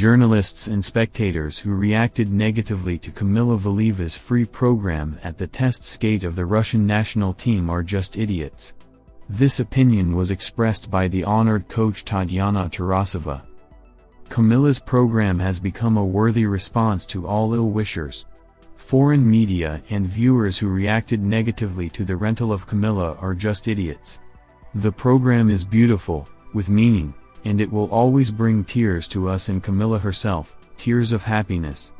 Journalists and spectators who reacted negatively to Kamila Valieva's free program at the test skate of the Russian national team are just idiots. This opinion was expressed by the honored coach Tatyana Tarasova. Kamila's program has become a worthy response to all ill-wishers. Foreign media and viewers who reacted negatively to the rental of Kamila are just idiots. The program is beautiful, with meaning, and it will always bring tears to us and Kamila herself, tears of happiness.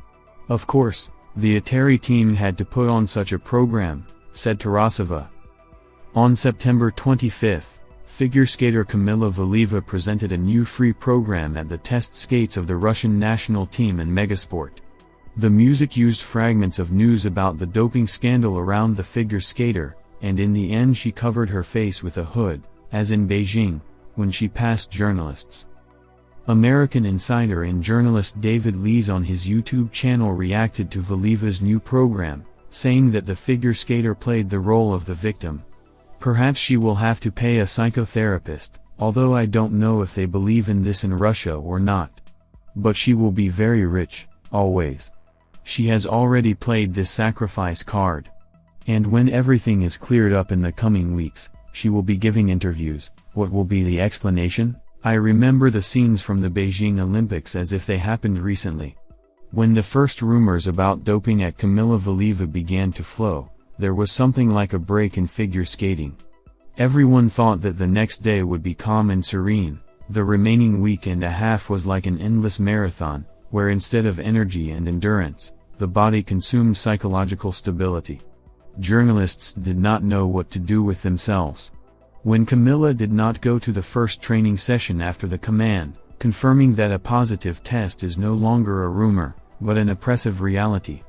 Of course, the Atari team had to put on such a program, said Tarasova. On September 25, figure skater Kamila Valieva presented a new free program at the test skates of the Russian national team in Megasport. The music used fragments of news about the doping scandal around the figure skater, and in the end she covered her face with a hood, as in Beijing, when she passed journalists. American insider and journalist David Lees on his YouTube channel reacted to Valieva's new program, saying that the figure skater played the role of the victim. Perhaps she will have to pay a psychotherapist, although I don't know if they believe in this in Russia or not. But she will be very rich, always. She has already played this sacrifice card. And when everything is cleared up in the coming weeks, she will be giving interviews. What will be the explanation? I remember the scenes from the Beijing Olympics as if they happened recently. When the first rumors about doping at Kamila Valieva began to flow, there was something like a break in figure skating. Everyone thought that the next day would be calm and serene. The remaining week and a half was like an endless marathon, where instead of energy and endurance, the body consumed psychological stability. Journalists did not know what to do with themselves. When Kamila did not go to the first training session after the command, confirming that a positive test is no longer a rumor, but an oppressive reality.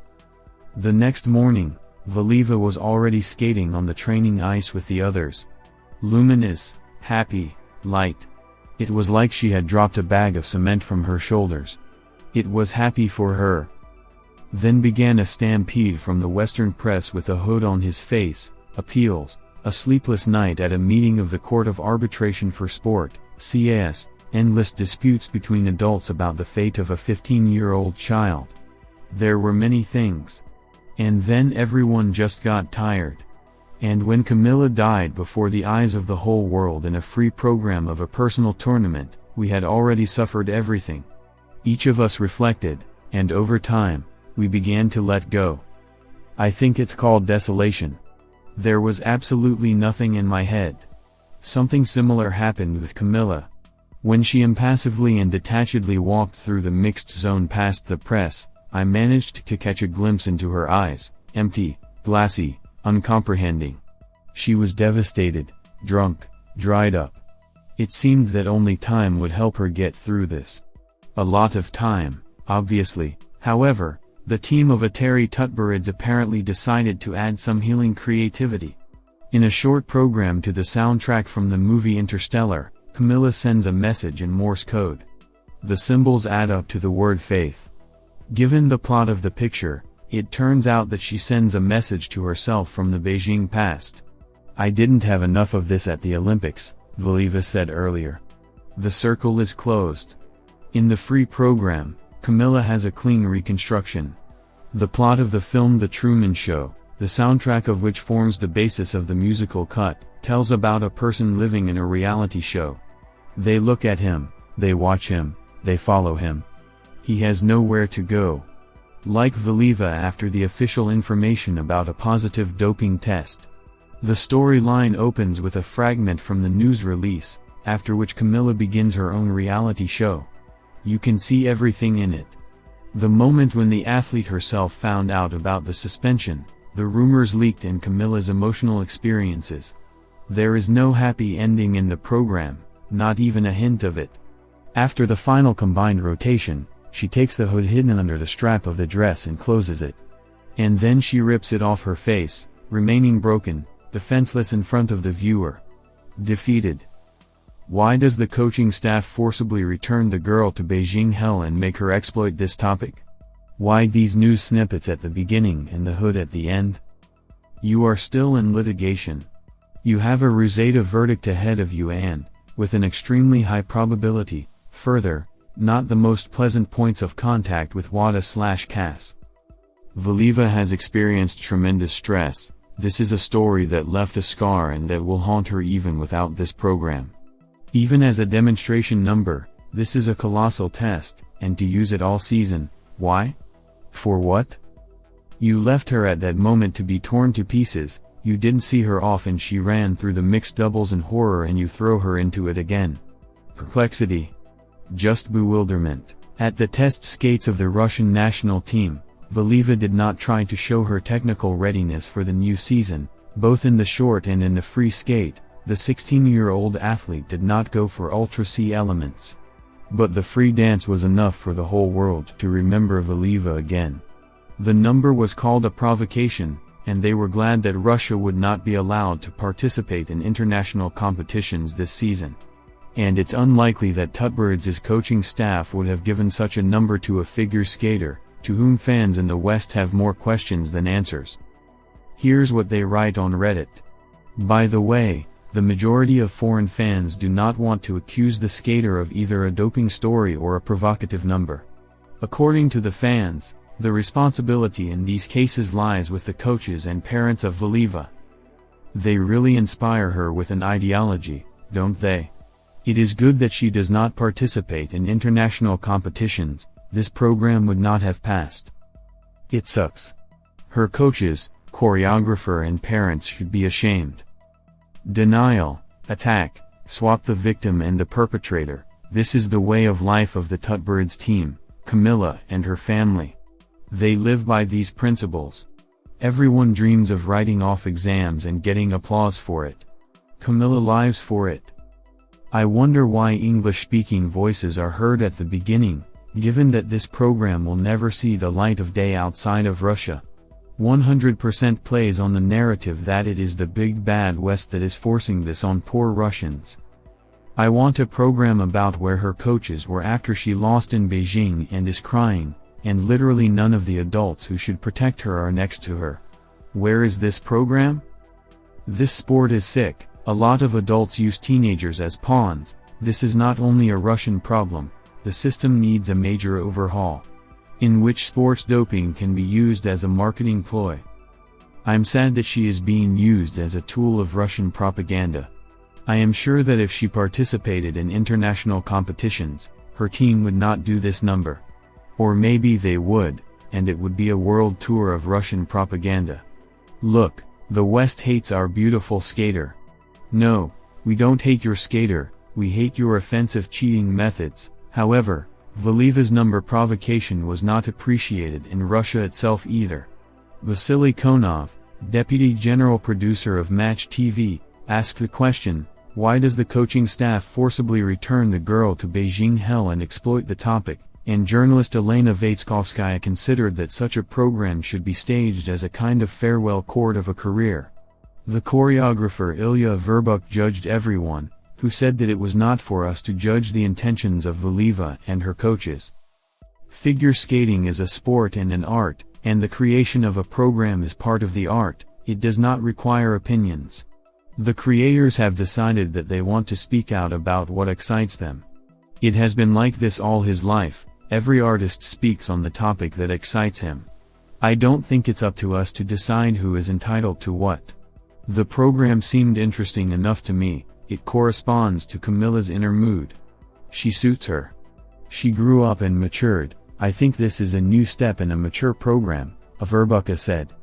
The next morning, Valieva was already skating on the training ice with the others. Luminous, happy, light. It was like she had dropped a bag of cement from her shoulders. It was happy for her. Then began a stampede from the Western press with a hood on his face, appeals, a sleepless night at a meeting of the Court of Arbitration for Sport, CAS, endless disputes between adults about the fate of a 15-year-old child. There were many things. And then everyone just got tired. And when Kamila died before the eyes of the whole world in a free program of a personal tournament, we had already suffered everything. Each of us reflected, and over time, we began to let go. I think it's called desolation. There was absolutely nothing in my head. Something similar happened with Kamila. When she impassively and detachedly walked through the mixed zone past the press, I managed to catch a glimpse into her eyes, empty, glassy, uncomprehending. She was devastated, drunk, dried up. It seemed that only time would help her get through this. A lot of time, obviously. However, the team of Atari Tutburids apparently decided to add some healing creativity. In a short program to the soundtrack from the movie Interstellar, Kamila sends a message in Morse code. The symbols add up to the word faith. Given the plot of the picture, it turns out that she sends a message to herself from the Beijing past. I didn't have enough of this at the Olympics, Valieva said earlier. The circle is closed. In the free program, Kamila has a clean reconstruction. The plot of the film The Truman Show, the soundtrack of which forms the basis of the musical cut, tells about a person living in a reality show. They look at him, they watch him, they follow him. He has nowhere to go. Like Valieva after the official information about a positive doping test. The storyline opens with a fragment from the news release, after which Kamila begins her own reality show. You can see everything in it. The moment when the athlete herself found out about the suspension, the rumors leaked and Kamila's emotional experiences. There is no happy ending in the program, not even a hint of it. After the final combined rotation, she takes the hood hidden under the strap of the dress and closes it. And then she rips it off her face, remaining broken, defenseless in front of the viewer. Defeated. Why does the coaching staff forcibly return the girl to Beijing hell and make her exploit this topic? Why these news snippets at the beginning and the hood at the end? You are still in litigation. You have a Rosada verdict ahead of you and, with an extremely high probability, further, not the most pleasant points of contact with WADA/CAS. Valieva has experienced tremendous stress. This is a story that left a scar and that will haunt her even without this program. Even as a demonstration number, this is a colossal test, and to use it all season, why? For what? You left her at that moment to be torn to pieces, you didn't see her off and she ran through the mixed doubles in horror and you throw her into it again. Perplexity. Just bewilderment. At the test skates of the Russian national team, Valieva did not try to show her technical readiness for the new season, both in the short and in the free skate. The 16-year-old athlete did not go for ultra-C elements. But the free dance was enough for the whole world to remember Valieva again. The number was called a provocation, and they were glad that Russia would not be allowed to participate in international competitions this season. And it's unlikely that Tutberidze's coaching staff would have given such a number to a figure skater, to whom fans in the West have more questions than answers. Here's what they write on Reddit. By the way, the majority of foreign fans do not want to accuse the skater of either a doping story or a provocative number. According to the fans, the responsibility in these cases lies with the coaches and parents of Valieva. They really inspire her with an ideology, don't they? It is good that she does not participate in international competitions. This program would not have passed. It sucks. Her coaches, choreographer and parents should be ashamed. Denial, attack, swap the victim and the perpetrator. This is the way of life of the Tutberidze team, Kamila and her family. They live by these principles. Everyone dreams of writing off exams and getting applause for it. Kamila lives for it. I wonder why English-speaking voices are heard at the beginning, given that this program will never see the light of day outside of Russia. 100% plays on the narrative that it is the big bad West that is forcing this on poor Russians. I want a program about where her coaches were after she lost in Beijing and is crying, and literally none of the adults who should protect her are next to her. Where is this program? This sport is sick. A lot of adults use teenagers as pawns. This is not only a Russian problem. The system needs a major overhaul, in which sports doping can be used as a marketing ploy. I'm sad that she is being used as a tool of Russian propaganda. I am sure that if she participated in international competitions, her team would not do this number. Or maybe they would, and it would be a world tour of Russian propaganda. Look, the West hates our beautiful skater. No, we don't hate your skater, we hate your offensive cheating methods. However, Valieva's number provocation was not appreciated in Russia itself either. Vasily Konov, deputy general producer of Match TV, asked the question, why does the coaching staff forcibly return the girl to Beijing hell and exploit the topic, and journalist Elena Vaitskovskaya considered that such a program should be staged as a kind of farewell court of a career. The choreographer Ilya Verbuk judged everyone, who said that it was not for us to judge the intentions of Valieva and her coaches. Figure skating is a sport and an art, and the creation of a program is part of the art. It does not require opinions. The creators have decided that they want to speak out about what excites them. It has been like this all his life. Every artist speaks on the topic that excites him. I don't think it's up to us to decide who is entitled to what. The program seemed interesting enough to me. It corresponds to Kamila's inner mood. She suits her. She grew up and matured. I think this is a new step in a mature program, Verbuka said.